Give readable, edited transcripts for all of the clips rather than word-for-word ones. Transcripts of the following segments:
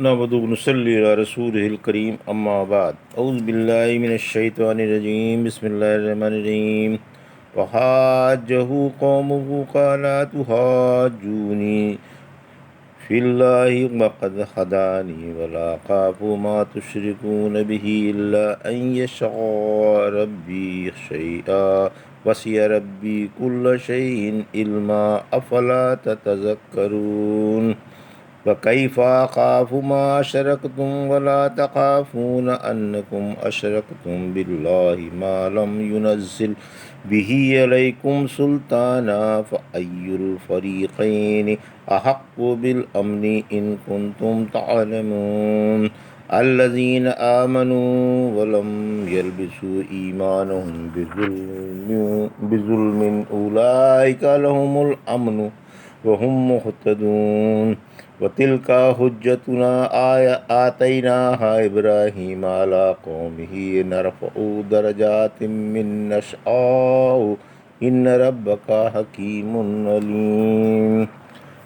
نحمده ونصلي على رسوله الكريم أما بعد أعوذ بالله من الشيطان الرجيم بسم الله الرحمن الرحيم وحاجه قومه قال تحاجوني في الله وقد هداني ولا أخاف ما تشركون به إلا أن يشاء ربي شيئا وسع ربي كل شيء علما أفلا تتذكرون وكيف أخاف ما أشركتم ولا تخافون أنكم أشركتم بالله ما لم ينزل به عليكم سلطانا فأي الفريقين أحق بالأمن إن كنتم تعلمون الذين آمنوا ولم يلبسوا إيمانهم بظلم أولئك لهم الأمن وهم مهتدون وتلك حجتنا آتيناها إبراهيم على قومه نرفع درجات من نشاء إن ربك حكيم عليم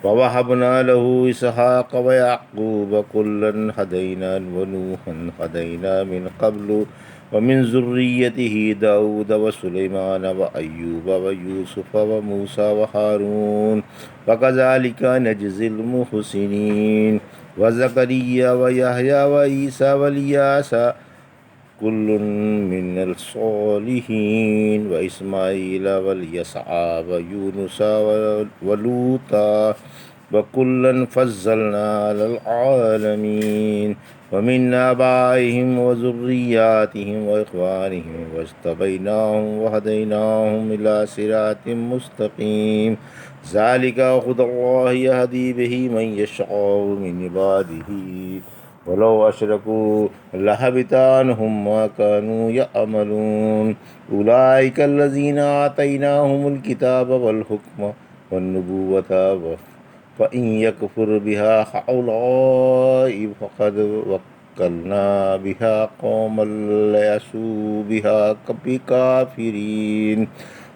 ووهبنا له إسحاق ويعقوب كلا هدينا ونوحا هدينا من قبل ومن ذريته داود وسليمان وأيوب ويوسف وموسى وهارون وكذلك نجزي المحسنين وزكريا ويحيى وعيسى والياس كل من الصالحين وإسماعيل واليسع ويونس ولوطا وكلا فضلنا على العالمين ومن آبائهم وذرياتهم وإخوانهم واجتبيناهم وهديناهم إلى صراط مستقيم ذلك هدى الله يهدي به من يشاء من عباده ولو أشركوا لحبط عنهم ما كانوا يعملون أولئك الذين آتيناهم الكتاب والحكم والنبوة فإن يكفر بها هؤلاء فقد وكلنا بها قوما ليسوا بها بكافرين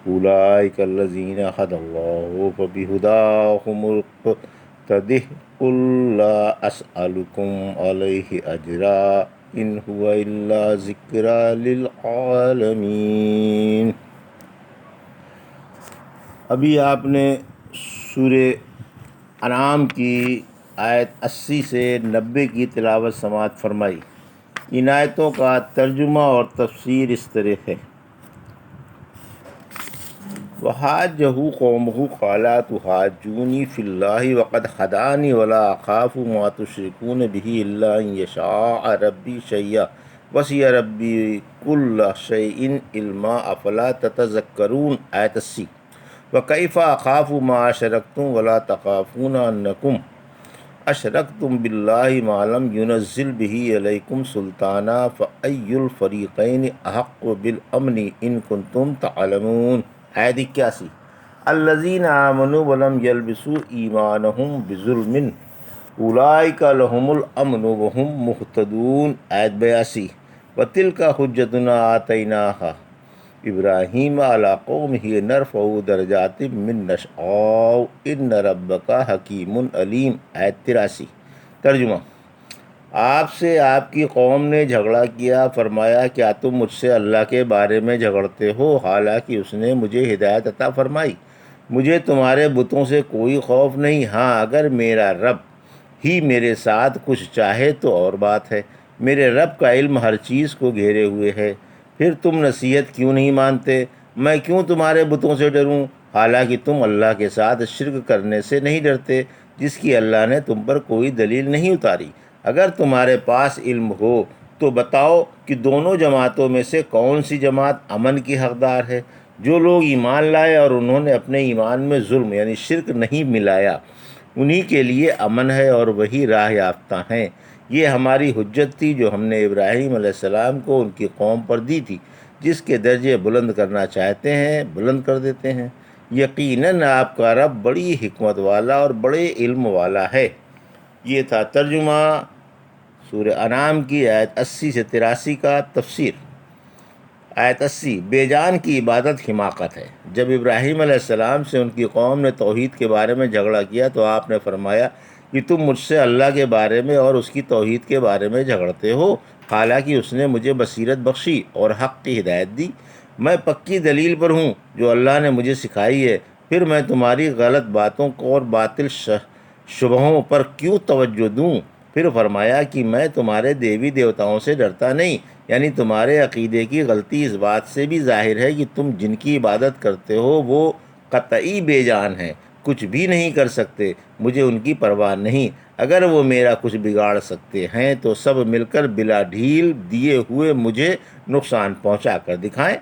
أولئك الذين هدى الله فبهداهم اقتده قل لا أسألكم عليه أجرا إن هو إلا ذكرى للعالمین۔ ابھی آپ نے سورہ انعام کی آیت 80 سے 90 کی تلاوت سماعت فرمائی۔ ان آیتوں کا ترجمہ اور تفسیر اس طرح ہے: وحاجہ قومہ قال تحاجونی فی اللہ وقد ہدانی ولا اخاف ما تشرکون بہ الا ان یشاء ربی شیئا وسع ربی کل شیء علما افلا تتذکرون۔ آیت 80۔ وکیف اخاف ما اشرکتم ولا تخافون انکم اشرکتم باللہ ما لم ینزل بہ علیکم سلطانا فای الفریقین احق بالامن ان کنتم تعلمون۔ آیت 81۔ الذین آمنوا ولم یلبسوا ایمانہم بظلم اولئک لهم الامن وهم مہتدون۔ آیت 82۔ وتلک حجتنا آتیناها ابراہیم علی قومہ نرفع درجات من نشاء ان ربک حکیم علیم۔ آیت 83۔ ترجمہ: آپ سے آپ کی قوم نے جھگڑا کیا، فرمایا کیا تم مجھ سے اللہ کے بارے میں جھگڑتے ہو حالانکہ اس نے مجھے ہدایت عطا فرمائی۔ مجھے تمہارے بتوں سے کوئی خوف نہیں، ہاں اگر میرا رب ہی میرے ساتھ کچھ چاہے تو اور بات ہے۔ میرے رب کا علم ہر چیز کو گھیرے ہوئے ہے، پھر تم نصیحت کیوں نہیں مانتے؟ میں کیوں تمہارے بتوں سے ڈروں حالانکہ تم اللہ کے ساتھ شرک کرنے سے نہیں ڈرتے جس کی اللہ نے تم پر کوئی دلیل نہیں اتاری۔ اگر تمہارے پاس علم ہو تو بتاؤ کہ دونوں جماعتوں میں سے کون سی جماعت امن کی حقدار ہے؟ جو لوگ ایمان لائے اور انہوں نے اپنے ایمان میں ظلم یعنی شرک نہیں ملایا، انہی کے لیے امن ہے اور وہی راہ یافتہ ہیں۔ یہ ہماری حجت تھی جو ہم نے ابراہیم علیہ السلام کو ان کی قوم پر دی تھی، جس کے درجے بلند کرنا چاہتے ہیں بلند کر دیتے ہیں۔ یقیناً آپ کا رب بڑی حکمت والا اور بڑے علم والا ہے۔ یہ تھا ترجمہ سورہ انعام کی آیت 80 سے 83 کا۔ تفسیر: آیت 80 بے جان کی عبادت حماقت ہے۔ جب ابراہیم علیہ السلام سے ان کی قوم نے توحید کے بارے میں جھگڑا کیا تو آپ نے فرمایا کہ تم مجھ سے اللہ کے بارے میں اور اس کی توحید کے بارے میں جھگڑتے ہو، حالانکہ اس نے مجھے بصیرت بخشی اور حق کی ہدایت دی۔ میں پکی دلیل پر ہوں جو اللہ نے مجھے سکھائی ہے، پھر میں تمہاری غلط باتوں کو اور باطل شبہوں پر کیوں توجہ دوں؟ پھر فرمایا کہ میں تمہارے دیوی دیوتاؤں سے ڈرتا نہیں، یعنی تمہارے عقیدے کی غلطی اس بات سے بھی ظاہر ہے کہ تم جن کی عبادت کرتے ہو وہ قطعی بے جان ہیں، کچھ بھی نہیں کر سکتے، مجھے ان کی پرواہ نہیں۔ اگر وہ میرا کچھ بگاڑ سکتے ہیں تو سب مل کر بلا ڈھیل دیے ہوئے مجھے نقصان پہنچا کر دکھائیں۔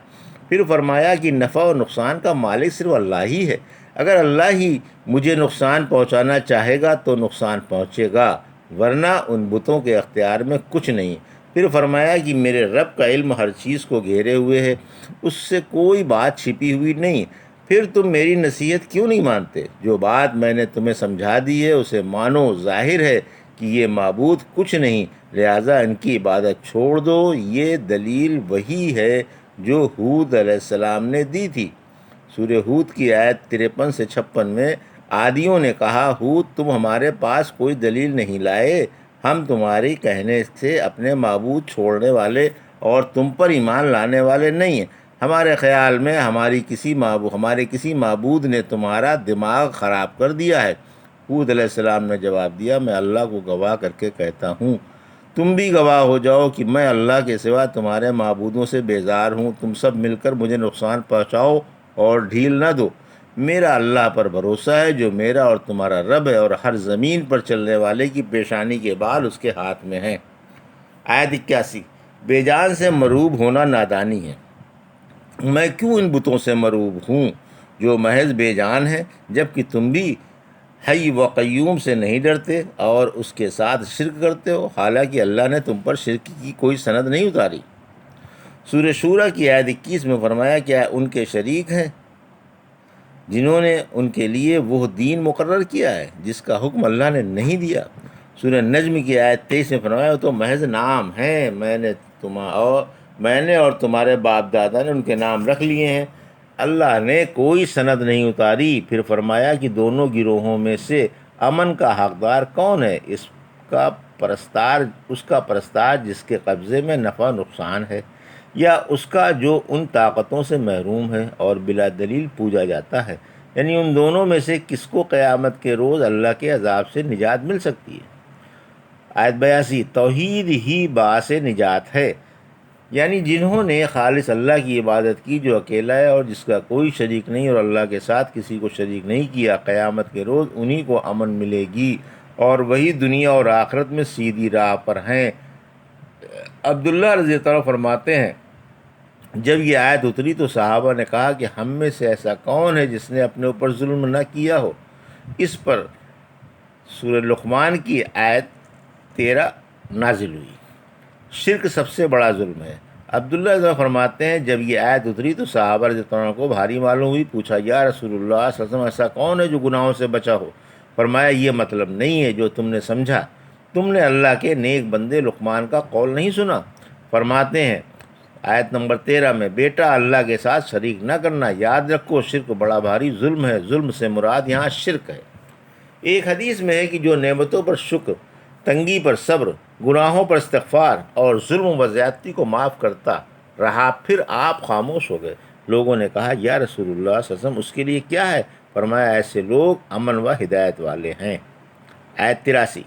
پھر فرمایا کہ نفع و نقصان کا مالک صرف اللہ ہی ہے، اگر اللہ ہی مجھے نقصان پہنچانا چاہے گا تو نقصان پہنچے گا، ورنہ ان بتوں کے اختیار میں کچھ نہیں۔ پھر فرمایا کہ میرے رب کا علم ہر چیز کو گھیرے ہوئے ہے، اس سے کوئی بات چھپی ہوئی نہیں۔ پھر تم میری نصیحت کیوں نہیں مانتے؟ جو بات میں نے تمہیں سمجھا دی ہے اسے مانو، ظاہر ہے کہ یہ معبود کچھ نہیں، لہٰذا ان کی عبادت چھوڑ دو۔ یہ دلیل وہی ہے جو ہود علیہ السلام نے دی تھی۔ سورہ ہود کی آیت 53 سے 56 میں عادیوں نے کہا، ہود تم ہمارے پاس کوئی دلیل نہیں لائے، ہم تمہاری کہنے سے اپنے معبود چھوڑنے والے اور تم پر ایمان لانے والے نہیں ہیں، ہمارے خیال میں ہمارے کسی معبود نے تمہارا دماغ خراب کر دیا ہے۔ ہود علیہ السلام نے جواب دیا، میں اللہ کو گواہ کر کے کہتا ہوں، تم بھی گواہ ہو جاؤ کہ میں اللہ کے سوا تمہارے معبودوں سے بیزار ہوں، تم سب مل کر مجھے نقصان پہنچاؤ اور ڈھیل نہ دو۔ میرا اللہ پر بھروسہ ہے جو میرا اور تمہارا رب ہے، اور ہر زمین پر چلنے والے کی پیشانی کے بال اس کے ہاتھ میں ہیں۔ آیت 81، بے جان سے مروب ہونا نادانی ہے۔ میں کیوں ان بتوں سے مروب ہوں جو محض بے جان ہیں، جبکہ تم بھی حی و قیوم سے نہیں ڈرتے اور اس کے ساتھ شرک کرتے ہو، حالانکہ اللہ نے تم پر شرک کی کوئی سند نہیں اتاری۔ سورہ شورا کی آیت 21 میں فرمایا، کیا ان کے شریک ہیں جنہوں نے ان کے لیے وہ دین مقرر کیا ہے جس کا حکم اللہ نے نہیں دیا؟ سورہ نجم کی آیت 23 میں فرمایا، تو محض نام ہیں، میں نے اور تمہارے باپ دادا نے ان کے نام رکھ لیے ہیں، اللہ نے کوئی سند نہیں اتاری۔ پھر فرمایا کہ دونوں گروہوں میں سے امن کا حقدار کون ہے؟ اس کا پرستار جس کے قبضے میں نفع نقصان ہے، یا اس کا جو ان طاقتوں سے محروم ہے اور بلا دلیل پوجا جاتا ہے؟ یعنی ان دونوں میں سے کس کو قیامت کے روز اللہ کے عذاب سے نجات مل سکتی ہے؟ آیت 82، توحید ہی باعث نجات ہے، یعنی جنہوں نے خالص اللہ کی عبادت کی جو اکیلا ہے اور جس کا کوئی شریک نہیں اور اللہ کے ساتھ کسی کو شریک نہیں کیا، قیامت کے روز انہی کو امن ملے گی اور وہی دنیا اور آخرت میں سیدھی راہ پر ہیں۔ عبداللہ رضی اللہ عنہ فرماتے ہیں، جب یہ آیت اتری تو صحابہ نے کہا کہ ہم میں سے ایسا کون ہے جس نے اپنے اوپر ظلم نہ کیا ہو؟ اس پر سورہ لقمان کی آیت 13 نازل ہوئی، شرک سب سے بڑا ظلم ہے۔ عبداللہ رضی اللہ عنہ فرماتے ہیں، جب یہ آیت اتری تو صحابہ رضی اللہ عنہ کو بھاری معلوم ہوئی، پوچھا، یا رسول اللہ صلی اللہ علیہ وسلم ایسا کون ہے جو گناہوں سے بچا ہو؟ فرمایا، یہ مطلب نہیں ہے جو تم نے سمجھا، تم نے اللہ کے نیک بندے لقمان کا قول نہیں سنا؟ فرماتے ہیں آیت نمبر 13 میں، بیٹا اللہ کے ساتھ شریک نہ کرنا، یاد رکھو شرک بڑا بھاری ظلم ہے، ظلم سے مراد یہاں شرک ہے۔ ایک حدیث میں ہے کہ جو نعمتوں پر شکر، تنگی پر صبر، گناہوں پر استغفار اور ظلم و زیادتی کو معاف کرتا رہا، پھر آپ خاموش ہو گئے۔ لوگوں نے کہا، یا رسول اللہ صلی اللہ علیہ وسلم اس کے لیے کیا ہے؟ فرمایا، ایسے لوگ امن و ہدایت والے ہیں۔ آیت 83،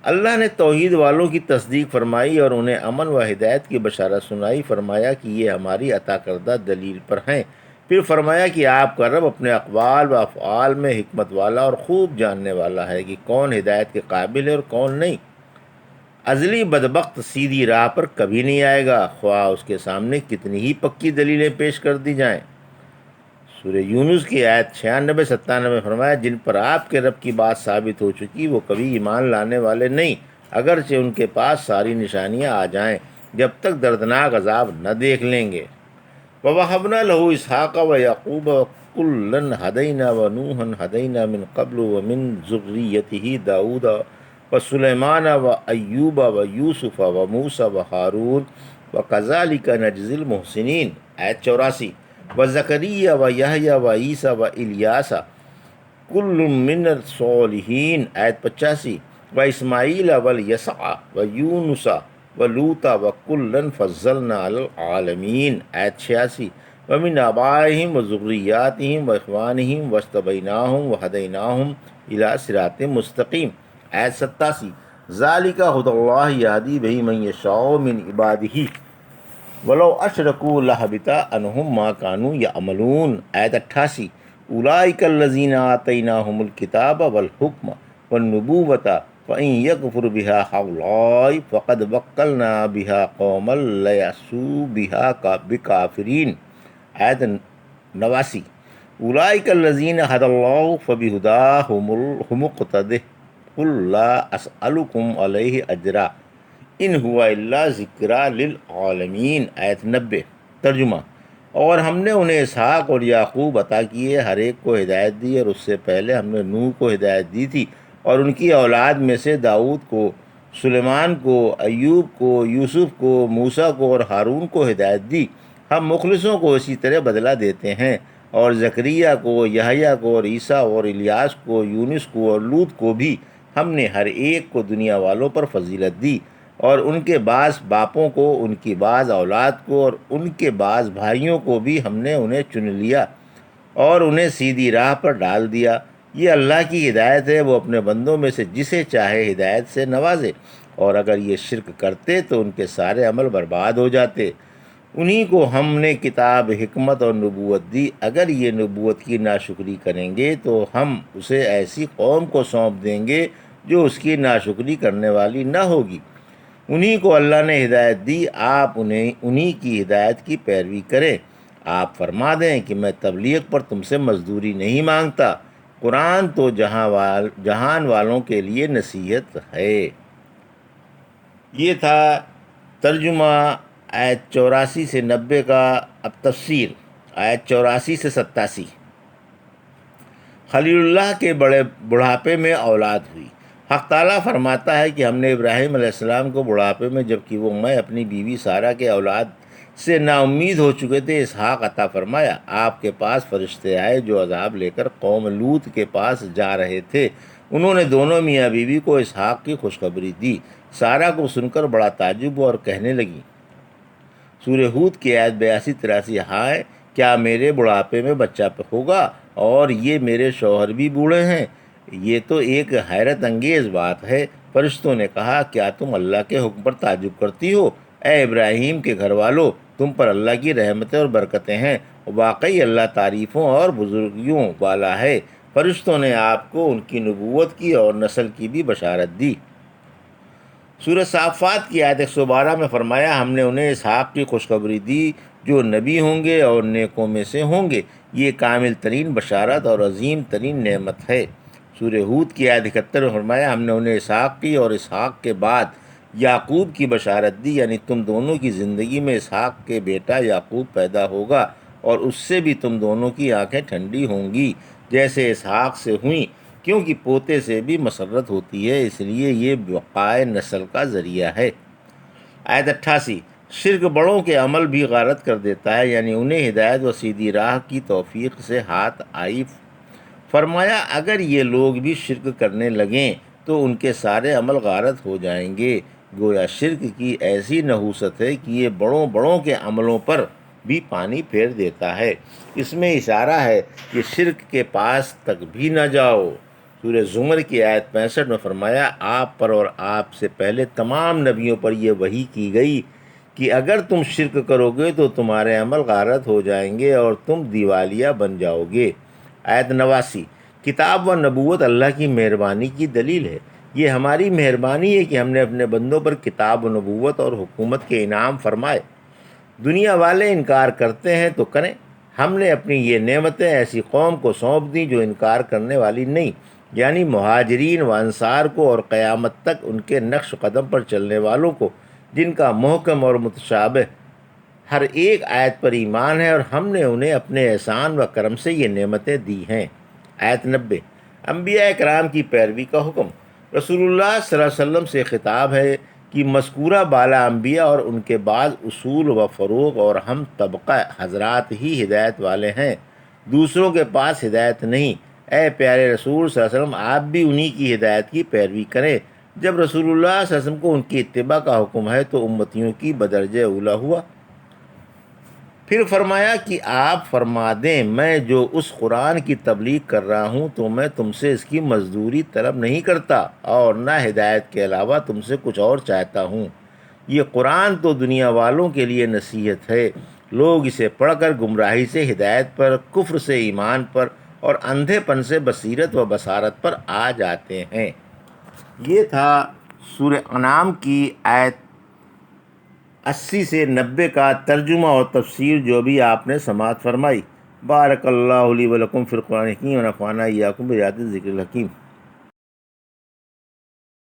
اللہ نے توحید والوں کی تصدیق فرمائی اور انہیں امن و ہدایت کی بشارت سنائی، فرمایا کہ یہ ہماری عطا کردہ دلیل پر ہیں۔ پھر فرمایا کہ آپ کا رب اپنے اقوال و افعال میں حکمت والا اور خوب جاننے والا ہے کہ کون ہدایت کے قابل ہے اور کون نہیں۔ ازلی بدبخت سیدھی راہ پر کبھی نہیں آئے گا، خواہ اس کے سامنے کتنی ہی پکی دلیلیں پیش کر دی جائیں۔ سورہ یونس کی آیت 96-97 فرمایا، جن پر آپ کے رب کی بات ثابت ہو چکی وہ کبھی ایمان لانے والے نہیں، اگرچہ ان کے پاس ساری نشانیاں آ جائیں، جب تک دردناک عذاب نہ دیکھ لیں گے۔ وَوَهَبْنَا لَهُ إِسْحَاقَ وَيَعْقُوبَ وَكُلًّا هَدَيْنَا وَنُوحًا هَدَيْنَا مِن قَبْلُ وَمِن ذُرِّيَّتِهِ دَاوُودَ وَسُلَيْمَانَ وَأَيُّوبَ وَيُوسُفَ وَمُوسَى وَهَارُونَ وَكَذَلِكَ نَجْزِي الْمُحْسِنِينَ۔ آیت 84، وَزَكَرِيَّا وَيَحْيَىٰ وَعِیسیٰ وَإِلیاسَ کل من الصالحین آیت 85، و اسماعیل والیسع و یونس و لوطا و کلن فضلنا علی العالمین آیت 86، ومن آبائہم و ذریاتہم و اخوانہم واجتبیناہم و ہدیناہم الی صراط مستقیم آیت 87، ذالک ھدی اللہ یہدی بہ من یشاء من عبادہ ولو اشرکوا لحبط عنہم ما کانوا یعملون آیت 88، اولئک الذین آتیناہم الکتاب والحکم والنبوۃ فإن یکفر بہا ہؤلاء فقد وکلنا بہا قوما لیسوا بہا بکافرین آیت 89، اولئک الذین ھدی اللہ فبہداہ ھم اقتدہ قل لا اسألکم علیہ اجرا ان ہوا الا ذکریٰ للعالمین آیت 90۔ ترجمہ، اور ہم نے انہیں اسحاق اور یعقوب عطا کیے، ہر ایک کو ہدایت دی، اور اس سے پہلے ہم نے نوح کو ہدایت دی تھی، اور ان کی اولاد میں سے داؤد کو، سلیمان کو، ایوب کو، یوسف کو، موسیٰ کو اور ہارون کو ہدایت دی۔ ہم مخلصوں کو اسی طرح بدلہ دیتے ہیں، اور زکریا کو، یحییٰ کو، اور عیسیٰ اور الیاس کو، یونس کو اور لوط کو بھی ہم نے ہر ایک کو دنیا والوں پر فضیلت دی، اور ان کے بعض باپوں کو، ان کی بعض اولاد کو، اور ان کے بعض بھائیوں کو بھی ہم نے انہیں چن لیا اور انہیں سیدھی راہ پر ڈال دیا۔ یہ اللہ کی ہدایت ہے، وہ اپنے بندوں میں سے جسے چاہے ہدایت سے نوازے، اور اگر یہ شرک کرتے تو ان کے سارے عمل برباد ہو جاتے۔ انہی کو ہم نے کتاب، حکمت اور نبوت دی، اگر یہ نبوت کی ناشکری کریں گے تو ہم اسے ایسی قوم کو سونپ دیں گے جو اس کی ناشکری کرنے والی نہ ہوگی۔ انہی کو اللہ نے ہدایت دی، آپ انہی کی ہدایت کی پیروی کریں۔ آپ فرما دیں کہ میں تبلیغ پر تم سے مزدوری نہیں مانگتا، قرآن تو جہان والوں کے لیے نصیحت ہے۔ یہ تھا ترجمہ آیت 84 سے 90 کا۔ اب تفسیر آیت 84 سے 87۔ خلیل اللہ کے بڑے بڑھاپے میں اولاد ہوئی۔ حق تعالیٰ فرماتا ہے کہ ہم نے ابراہیم علیہ السلام کو بڑھاپے میں، جبکہ وہ میں اپنی بیوی سارہ کے اولاد سے نا امید ہو چکے تھے، اسحاق عطا فرمایا۔ آپ کے پاس فرشتے آئے جو عذاب لے کر قوم لوط کے پاس جا رہے تھے، انہوں نے دونوں میاں بیوی کو اسحاق کی خوشخبری دی۔ سارہ کو سن کر بڑا تعجب ہوا اور کہنے لگی، سورہ ہود کی آیت 82-83، ہائے کیا میرے بڑھاپے میں بچہ ہوگا اور یہ میرے شوہر بھی بوڑھے ہیں؟ یہ تو ایک حیرت انگیز بات ہے۔ فرشتوں نے کہا، کیا تم اللہ کے حکم پر تعجب کرتی ہو؟ اے ابراہیم کے گھر والو، تم پر اللہ کی رحمتیں اور برکتیں ہیں، واقعی اللہ تعریفوں اور بزرگیوں والا ہے۔ فرشتوں نے آپ کو ان کی نبوت کی اور نسل کی بھی بشارت دی۔ سورہ صافات کی آیت 112 میں فرمایا، ہم نے انہیں اسحاق کی خوشخبری دی جو نبی ہوں گے اور نیکوں میں سے ہوں گے۔ یہ کامل ترین بشارت اور عظیم ترین نعمت ہے۔ سورہ ہود کی آیت 71 میں فرمایا، ہم نے انہیں اسحاق کی اور اسحاق کے بعد یعقوب کی بشارت دی، یعنی تم دونوں کی زندگی میں اسحاق کے بیٹا یعقوب پیدا ہوگا اور اس سے بھی تم دونوں کی آنکھیں ٹھنڈی ہوں گی جیسے اسحاق سے ہوئیں، کیونکہ پوتے سے بھی مسرت ہوتی ہے، اس لیے یہ بقائے نسل کا ذریعہ ہے۔ آیت 88، شرک بڑوں کے عمل بھی غارت کر دیتا ہے، یعنی انہیں ہدایت و سیدھی راہ کی توفیق سے ہاتھ آئی۔ فرمایا، اگر یہ لوگ بھی شرک کرنے لگیں تو ان کے سارے عمل غارت ہو جائیں گے۔ گویا شرک کی ایسی نحوست ہے کہ یہ بڑوں کے عملوں پر بھی پانی پھیر دیتا ہے۔ اس میں اشارہ ہے کہ شرک کے پاس تک بھی نہ جاؤ۔ سورہ زمر کی آیت 65 میں فرمایا، آپ پر اور آپ سے پہلے تمام نبیوں پر یہ وحی کی گئی کہ اگر تم شرک کرو گے تو تمہارے عمل غارت ہو جائیں گے اور تم دیوالیہ بن جاؤ گے۔ آیت 89، کتاب و نبوت اللہ کی مہربانی کی دلیل ہے۔ یہ ہماری مہربانی ہے کہ ہم نے اپنے بندوں پر کتاب و نبوت اور حکومت کے انعام فرمائے۔ دنیا والے انکار کرتے ہیں تو کریں، ہم نے اپنی یہ نعمتیں ایسی قوم کو سونپ دیں جو انکار کرنے والی نہیں، یعنی مہاجرین و انصار کو، اور قیامت تک ان کے نقش قدم پر چلنے والوں کو، جن کا محکم اور متشابہ ہر ایک آیت پر ایمان ہے، اور ہم نے انہیں اپنے احسان و کرم سے یہ نعمتیں دی ہیں۔ آیت 90، انبیاء کرام کی پیروی کا حکم۔ رسول اللہ صلی اللہ علیہ وسلم سے خطاب ہے کہ مذکورہ بالا انبیاء اور ان کے بعض اصول و فروغ اور ہم طبقہ حضرات ہی ہدایت والے ہیں، دوسروں کے پاس ہدایت نہیں۔ اے پیارے رسول صلی اللہ علیہ وسلم آپ بھی انہی کی ہدایت کی پیروی کریں۔ جب رسول اللہ صلی اللہ علیہ وسلم کو ان کی اتباع کا حکم ہے تو امتیوں کی بدرجہ اولا ہوا۔ پھر فرمایا کہ آپ فرما دیں میں جو اس قرآن کی تبلیغ کر رہا ہوں تو میں تم سے اس کی مزدوری طلب نہیں کرتا اور نہ ہدایت کے علاوہ تم سے کچھ اور چاہتا ہوں۔ یہ قرآن تو دنیا والوں کے لیے نصیحت ہے۔ لوگ اسے پڑھ کر گمراہی سے ہدایت پر، کفر سے ایمان پر اور اندھے پن سے بصیرت و بصارت پر آ جاتے ہیں۔ یہ تھا سورہ انعام کی آیت 80 سے 90 کا ترجمہ اور تفسیر جو بھی آپ نے سماعت فرمائی۔ بارک اللہ لی و لکم فی القرآن الحکیم و نفعنی وایاکم بآیات الذکر الحکیم۔